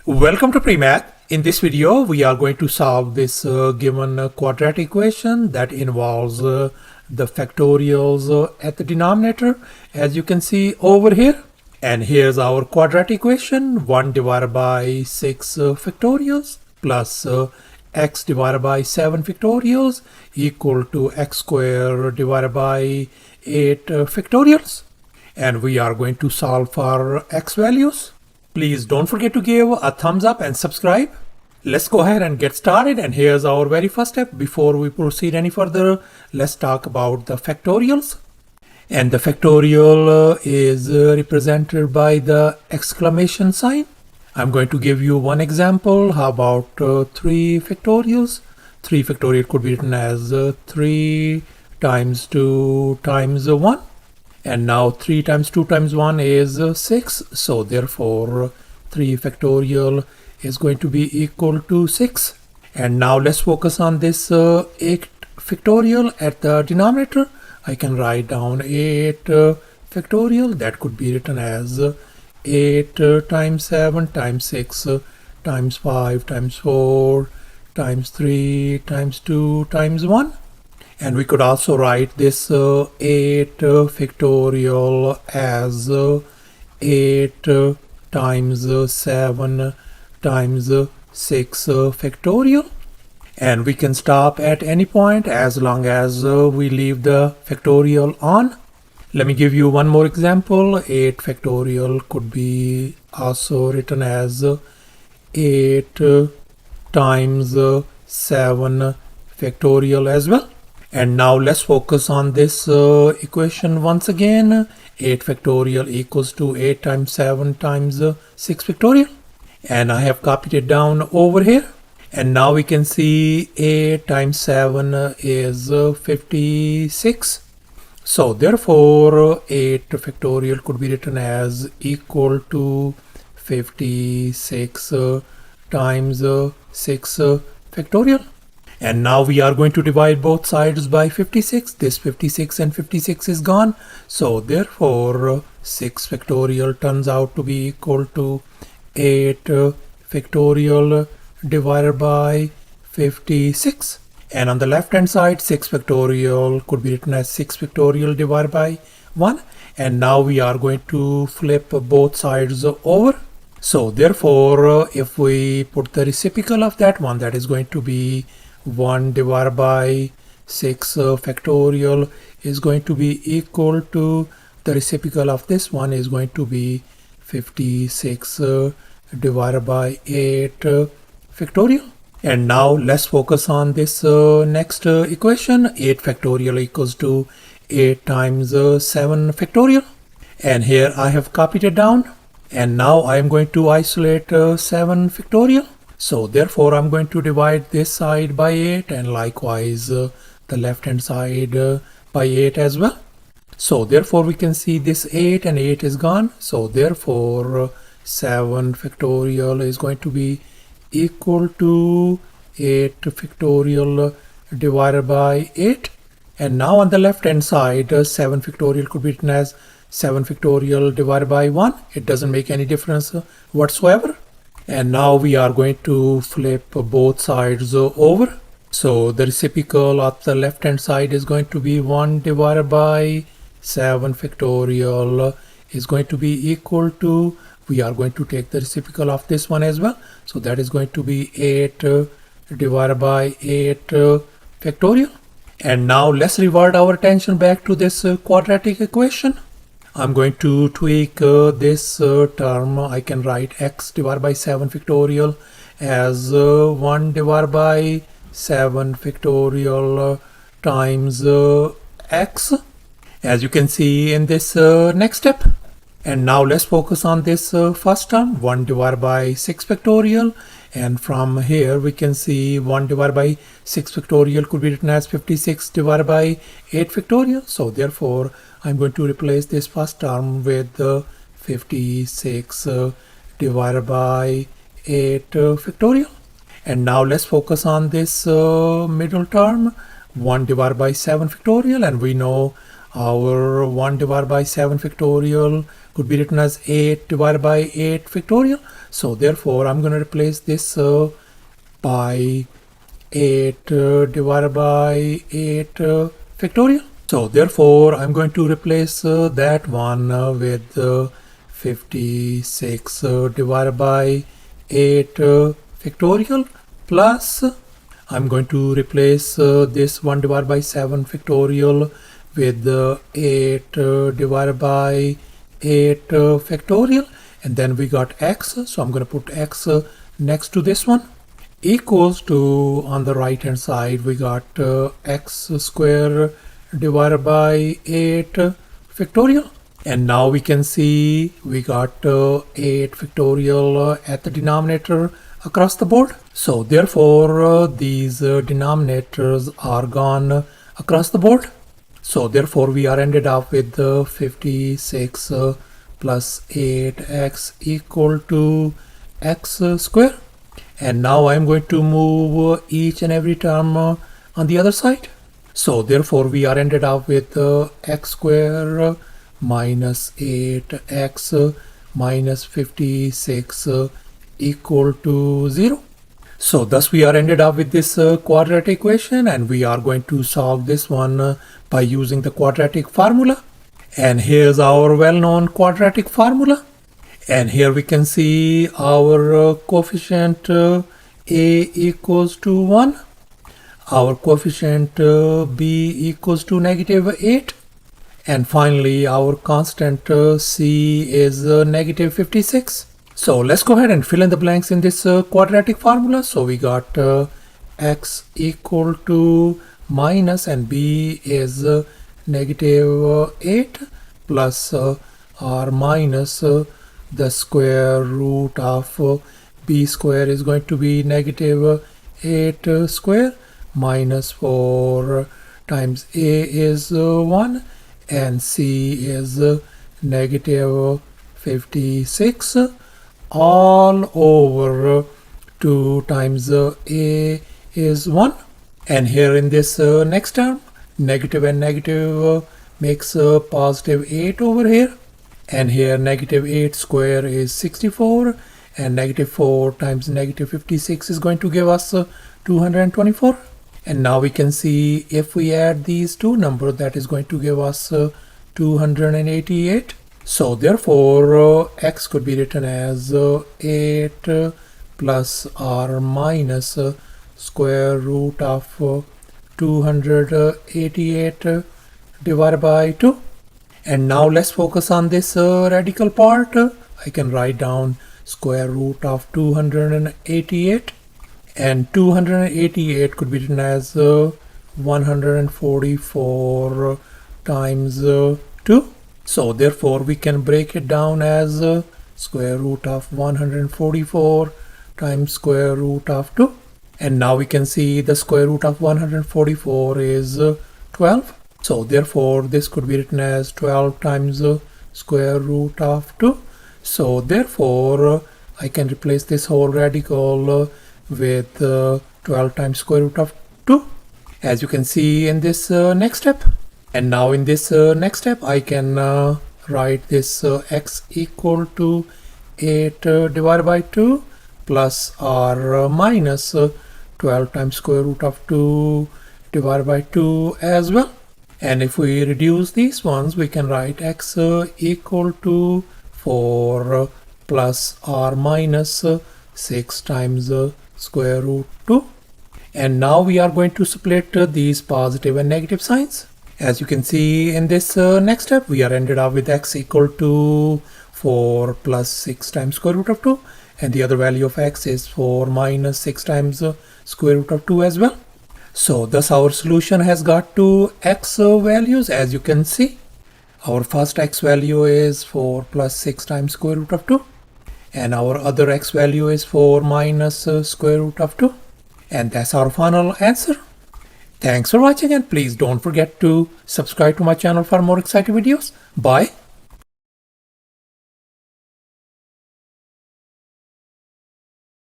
Welcome to PreMath. In this video, we are going to solve this given quadratic equation that involves the factorials at the denominator, as you can see over here. And here's our quadratic equation: 1 divided by 6 factorials plus x divided by 7 factorials equal to x squared divided by 8 factorials. And we are going to solve for x values. Please don't forget to give a thumbs up and subscribe. Let's go ahead and get started. And here's our very first step. Before we proceed any further, let's talk about the factorials. And the factorial is represented by the exclamation sign. I'm going to give you one example. How about 3 factorials? 3 factorial could be written as 3 times 2 times 1. And now 3 times 2 times 1 is 6. So therefore 3 factorial is going to be equal to 6. And now let's focus on this 8 factorial at the denominator. I can write down 8 factorial. That could be written as 8 times 7 times 6 times 5 times 4 times 3 times 2 times 1. And we could also write this 8 factorial as 8 times 7 times 6 factorial. And we can stop at any point as long as we leave the factorial on. Let me give you one more example. 8 factorial could be also written as 8 times 7 factorial as well. And now let's focus on this equation once again. 8 factorial equals to 8 times 7 times 6 factorial. And I have copied it down over here. And now we can see 8 times 7 is 56. So therefore 8 factorial could be written as equal to 56 times 6 factorial. And now we are going to divide both sides by 56. This 56 and 56 is gone. So therefore 6 factorial turns out to be equal to 8 factorial divided by 56. And on the left hand side, 6 factorial could be written as 6 factorial divided by 1. And now we are going to flip both sides over. So therefore if we put the reciprocal of that one, that is going to be 1 divided by 6 factorial is going to be equal to the reciprocal of this one is going to be 56 divided by 8 factorial. And now let's focus on this next equation. 8 factorial equals to 8 times 7 factorial. And here I have copied it down. And now I am going to isolate 7 factorial. So therefore I'm going to divide this side by 8 and likewise the left hand side by 8 as well. So therefore we can see this 8 and 8 is gone. So therefore 7 factorial is going to be equal to 8 factorial divided by 8. And now on the left hand side 7 factorial could be written as 7 factorial divided by 1. It doesn't make any difference whatsoever. And now we are going to flip both sides over. So the reciprocal of the left hand side is going to be 1 divided by 7 factorial is going to be equal to, we are going to take the reciprocal of this one as well. So that is going to be 8 divided by 8 factorial. And now let's revert our attention back to this quadratic equation. I'm going to tweak this term. I can write x divided by 7 factorial as 1 divided by 7 factorial times x, as you can see in this next step. And now let's focus on this first term, 1 divided by 6 factorial. And from here we can see 1 divided by 6 factorial could be written as 56 divided by 8 factorial. So therefore I'm going to replace this first term with 56 divided by 8 factorial. And now let's focus on this middle term, 1 divided by 7 factorial. And we know our 1 divided by 7 factorial could be written as 8 divided by 8 factorial. So therefore I'm going to replace this by 8 divided by 8 factorial. So therefore I'm going to replace that one with 56 divided by 8 factorial plus I'm going to replace this 1 divided by 7 factorial with 8 divided by 8 factorial, and then we got x, so I'm going to put x next to this one, equals to, on the right hand side we got x square divided by 8 factorial. And now we can see we got 8 factorial at the denominator across the board. So therefore these denominators are gone across the board. So therefore we are ended up with 56 plus 8x equal to x square. And now I'm going to move each and every term on the other side. So therefore we are ended up with x square minus 8x minus 56 equal to 0. So thus we are ended up with this quadratic equation, and we are going to solve this one by using the quadratic formula. And here's our well-known quadratic formula. And here we can see our coefficient a equals to 1, our coefficient b equals to -8, and finally our constant c is -56. So let's go ahead and fill in the blanks in this quadratic formula. So we got x equal to minus, and b is -8 plus r minus the square root of b square is going to be -8 square minus 4 times a is 1 and c is -56 all over 2 times a is 1. And here in this next term, negative and negative makes positive 8 over here. And here -8 square is 64, and -4 times -56 is going to give us 224. And now we can see if we add these two numbers, that is going to give us 288. So therefore x could be written as 8 plus r minus square root of 288 divided by 2. And now let's focus on this radical part. I can write down square root of 288, and 288 could be written as 144 times 2. So therefore we can break it down as square root of 144 times square root of 2. And now we can see the square root of 144 is 12. So therefore this could be written as 12 times square root of 2. So therefore I can replace this whole radical with 12 times square root of 2, as you can see in this next step. And now in this next step I can write this x equal to 8 divided by 2 plus r minus 12 times square root of 2 divided by 2 as well. And if we reduce these ones, we can write x equal to 4 plus r minus 6 times square root 2. And now we are going to split these positive and negative signs. As you can see in this next step, we are ended up with x equal to 4 plus 6 times square root of 2, and the other value of x is 4 minus 6 times square root of 2 as well. So thus our solution has got two x values. As you can see, our first x value is 4 plus 6 times square root of 2, and our other x value is 4 minus square root of 2, and that's our final answer. Thanks for watching, and please don't forget to subscribe to my channel for more exciting videos. Bye.